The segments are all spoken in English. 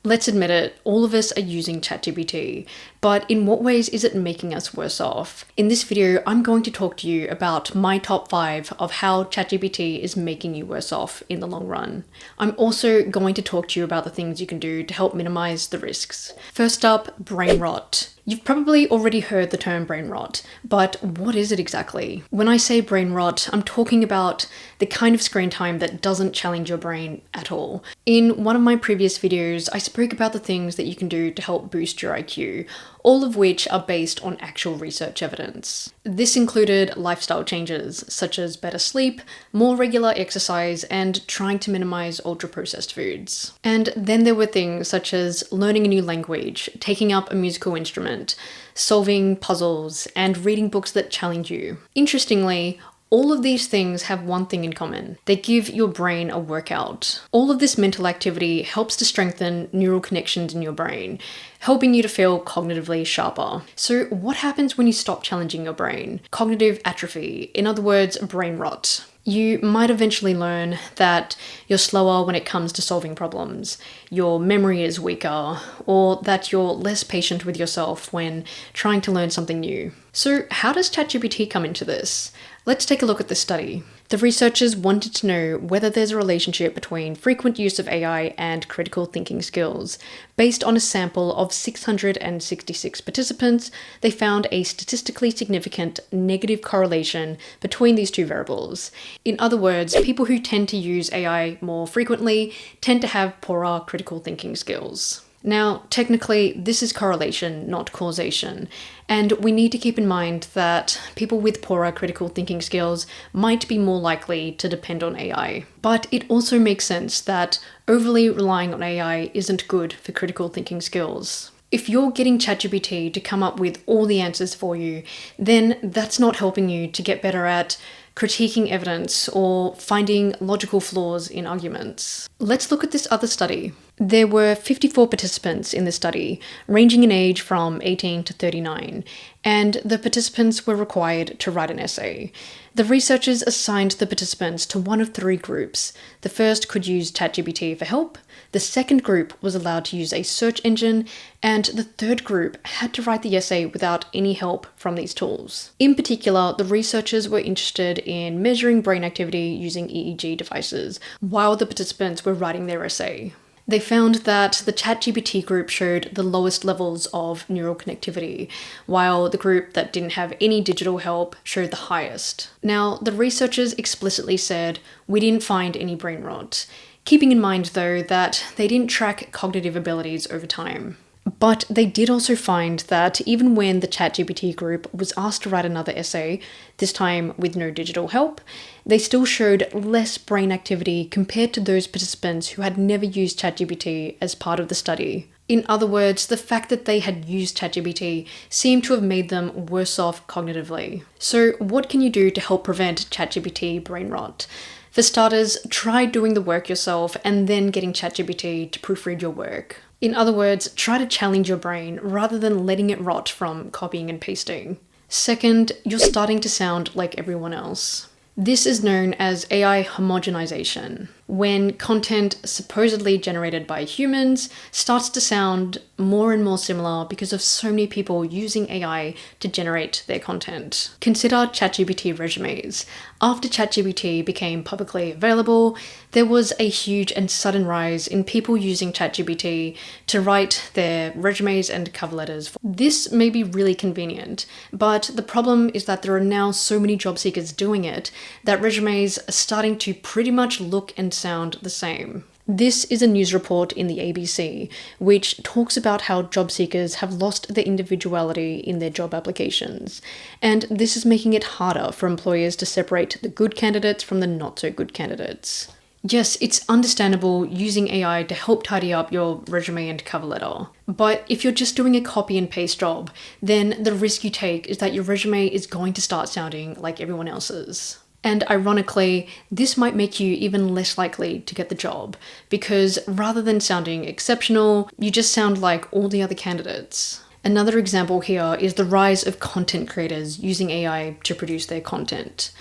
Let's admit it, all of us are using ChatGPT, but in what ways is it making us worse off? In this video, I'm going to talk to you about my top 5 of how ChatGPT is making you worse off in the long run. I'm also going to talk to you about the things you can do to help minimize the risks. First up, brain rot. You've probably already heard the term brain rot, but what is it exactly? When I say brain rot, I'm talking about the kind of screen time that doesn't challenge your brain at all. In one of my previous videos, I spoke about the things that you can do to help boost your IQ, all of which are based on actual research evidence. This included lifestyle changes, such as better sleep, more regular exercise, and trying to minimize ultra-processed foods. And then there were things such as learning a new language, taking up a musical instrument, solving puzzles, and reading books that challenge you. Interestingly, all of these things have one thing in common. They give your brain a workout. All of this mental activity helps to strengthen neural connections in your brain, helping you to feel cognitively sharper. So what happens when you stop challenging your brain? Cognitive atrophy, in other words, brain rot. You might eventually learn that you're slower when it comes to solving problems, your memory is weaker, or that you're less patient with yourself when trying to learn something new. So how does ChatGPT come into this? Let's take a look at this study. The researchers wanted to know whether there's a relationship between frequent use of AI and critical thinking skills. Based on a sample of 666 participants, they found a statistically significant negative correlation between these two variables. In other words, people who tend to use AI more frequently tend to have poorer critical thinking skills. Now, technically, this is correlation, not causation, and we need to keep in mind that people with poorer critical thinking skills might be more likely to depend on AI. But it also makes sense that overly relying on AI isn't good for critical thinking skills. If you're getting ChatGPT to come up with all the answers for you, then that's not helping you to get better at critiquing evidence or finding logical flaws in arguments. Let's look at this other study. There were 54 participants in the study, ranging in age from 18 to 39, and the participants were required to write an essay. The researchers assigned the participants to one of 3 groups. The first could use ChatGPT for help, the second group was allowed to use a search engine, and the third group had to write the essay without any help from these tools. In particular, the researchers were interested in measuring brain activity using EEG devices while the participants were writing their essay. They found that the ChatGPT group showed the lowest levels of neural connectivity, while the group that didn't have any digital help showed the highest. Now, the researchers explicitly said, "We didn't find any brain rot," keeping in mind though that they didn't track cognitive abilities over time. But they did also find that even when the ChatGPT group was asked to write another essay, this time with no digital help, they still showed less brain activity compared to those participants who had never used ChatGPT as part of the study. In other words, the fact that they had used ChatGPT seemed to have made them worse off cognitively. So what can you do to help prevent ChatGPT brain rot? For starters, try doing the work yourself and then getting ChatGPT to proofread your work. In other words, try to challenge your brain rather than letting it rot from copying and pasting. Second, you're starting to sound like everyone else. This is known as AI homogenization, when content supposedly generated by humans starts to sound more and more similar because of so many people using AI to generate their content. Consider ChatGPT resumes. After ChatGPT became publicly available, there was a huge and sudden rise in people using ChatGPT to write their resumes and cover letters. This may be really convenient, but the problem is that there are now so many job seekers doing it that resumes are starting to pretty much look and sound the same. This is a news report in the ABC, which talks about how job seekers have lost their individuality in their job applications, and this is making it harder for employers to separate the good candidates from the not so good candidates. Yes, it's understandable using AI to help tidy up your resume and cover letter, but if you're just doing a copy and paste job, then the risk you take is that your resume is going to start sounding like everyone else's. And ironically, this might make you even less likely to get the job, because rather than sounding exceptional, you just sound like all the other candidates. Another example here is the rise of content creators using AI to produce their content.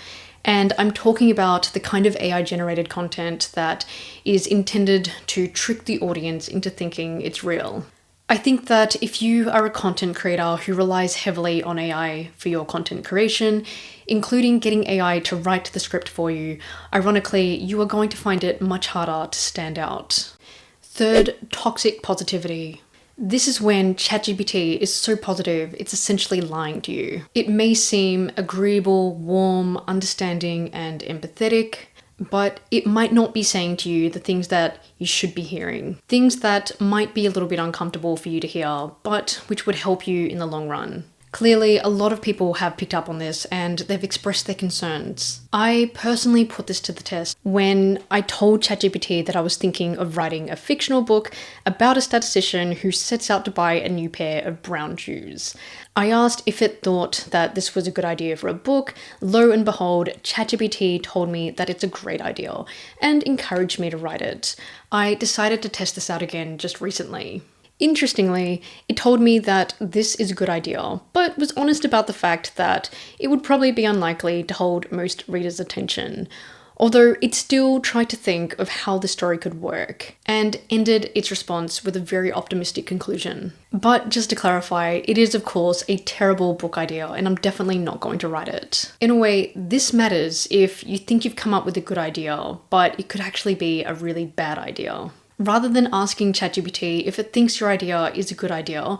And I'm talking about the kind of AI generated content that is intended to trick the audience into thinking it's real. I think that if you are a content creator who relies heavily on AI for your content creation, including getting AI to write the script for you, ironically, you are going to find it much harder to stand out. Third, toxic positivity. This is when ChatGPT is so positive, it's essentially lying to you. It may seem agreeable, warm, understanding, and empathetic, but it might not be saying to you the things that you should be hearing. Things that might be a little bit uncomfortable for you to hear, but which would help you in the long run. Clearly, a lot of people have picked up on this and they've expressed their concerns. I personally put this to the test when I told ChatGPT that I was thinking of writing a fictional book about a statistician who sets out to buy a new pair of brown shoes. I asked if it thought that this was a good idea for a book. Lo and behold, ChatGPT told me that it's a great idea and encouraged me to write it. I decided to test this out again just recently. Interestingly, it told me that this is a good idea, but was honest about the fact that it would probably be unlikely to hold most readers' attention, although it still tried to think of how the story could work, and ended its response with a very optimistic conclusion. But just to clarify, it is of course a terrible book idea, and I'm definitely not going to write it. In a way, this matters if you think you've come up with a good idea, but it could actually be a really bad idea. Rather than asking ChatGPT if it thinks your idea is a good idea,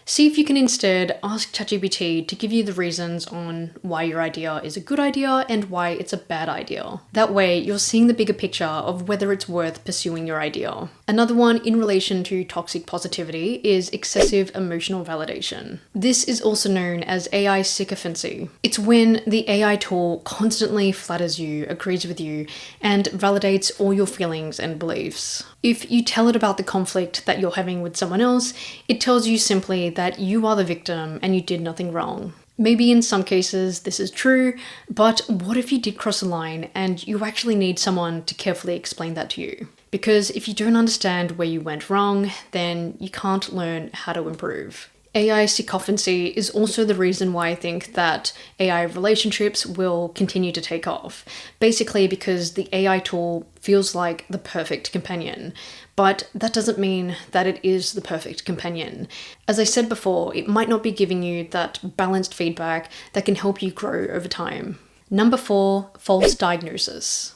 see if you can instead ask ChatGPT to give you the reasons on why your idea is a good idea and why it's a bad idea. That way, you're seeing the bigger picture of whether it's worth pursuing your idea. Another one in relation to toxic positivity is excessive emotional validation. This is also known as AI sycophancy. It's when the AI tool constantly flatters you, agrees with you, and validates all your feelings and beliefs. If you tell it about the conflict that you're having with someone else, it tells you simply that you are the victim and you did nothing wrong. Maybe in some cases this is true, but what if you did cross a line and you actually need someone to carefully explain that to you? Because if you don't understand where you went wrong, then you can't learn how to improve. AI sycophancy is also the reason why I think that AI relationships will continue to take off. Basically because the AI tool feels like the perfect companion, but that doesn't mean that it is the perfect companion. As I said before, it might not be giving you that balanced feedback that can help you grow over time. Number 4, false diagnosis.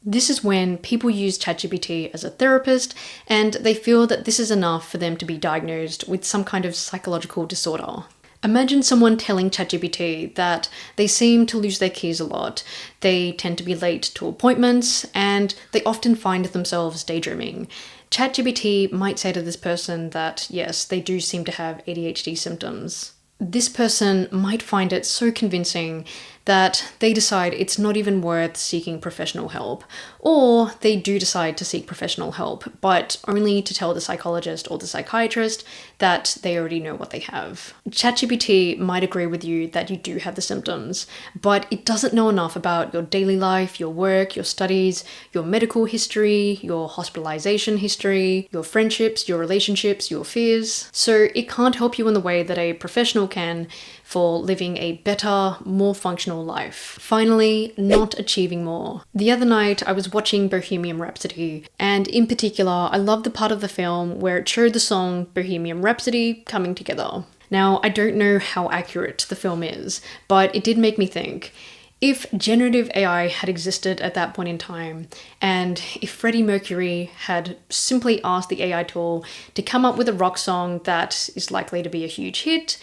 This is when people use ChatGPT as a therapist and they feel that this is enough for them to be diagnosed with some kind of psychological disorder. Imagine someone telling ChatGPT that they seem to lose their keys a lot, they tend to be late to appointments, and they often find themselves daydreaming. ChatGPT might say to this person that yes, they do seem to have ADHD symptoms. This person might find it so convincing that they decide it's not even worth seeking professional help, or they do decide to seek professional help, but only to tell the psychologist or the psychiatrist that they already know what they have. ChatGPT might agree with you that you do have the symptoms, but it doesn't know enough about your daily life, your work, your studies, your medical history, your hospitalization history, your friendships, your relationships, your fears. So it can't help you in the way that a professional can for living a better, more functional life. Finally, not achieving more. The other night, I was watching Bohemian Rhapsody, and in particular, I loved the part of the film where it showed the song Bohemian Rhapsody coming together. Now, I don't know how accurate the film is, but it did make me think, if generative AI had existed at that point in time, and if Freddie Mercury had simply asked the AI tool to come up with a rock song that is likely to be a huge hit,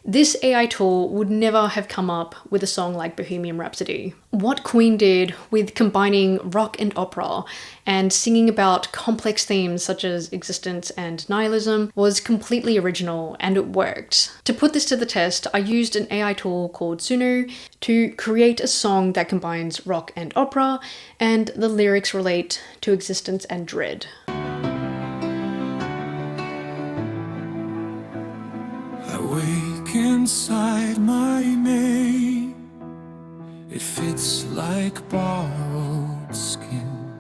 this AI tool would never have come up with a song like Bohemian Rhapsody. What Queen did with combining rock and opera and singing about complex themes such as existence and nihilism was completely original, and it worked. To put this to the test, I used an AI tool called Suno to create a song that combines rock and opera, and the lyrics relate to existence and dread. I wake inside my mate. It fits like borrowed skin.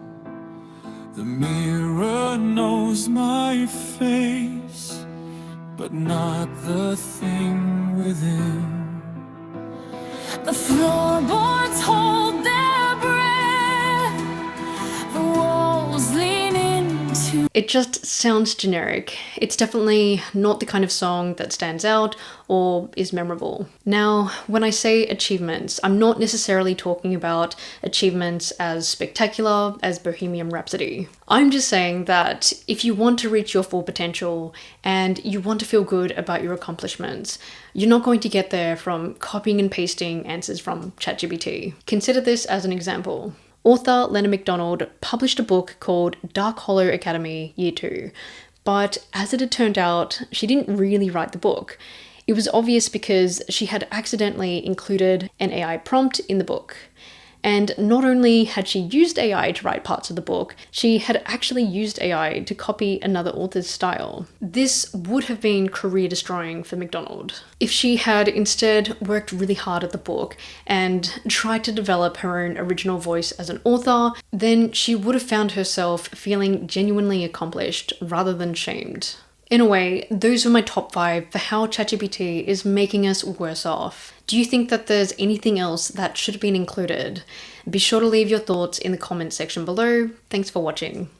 The mirror knows my face, but not the thing within. The floorboards hold their It just sounds generic. It's definitely not the kind of song that stands out or is memorable. Now, when I say achievements, I'm not necessarily talking about achievements as spectacular as Bohemian Rhapsody. I'm just saying that if you want to reach your full potential and you want to feel good about your accomplishments, you're not going to get there from copying and pasting answers from ChatGPT. Consider this as an example. Author Lena McDonald published a book called Dark Hollow Academy Year 2, but as it had turned out, she didn't really write the book. It was obvious because she had accidentally included an AI prompt in the book. And not only had she used AI to write parts of the book, she had actually used AI to copy another author's style. This would have been career destroying for McDonald. If she had instead worked really hard at the book and tried to develop her own original voice as an author, then she would have found herself feeling genuinely accomplished rather than shamed. In a way, those are my top 5 for how ChatGPT is making us worse off. Do you think that there's anything else that should have been included? Be sure to leave your thoughts in the comments section below. Thanks for watching.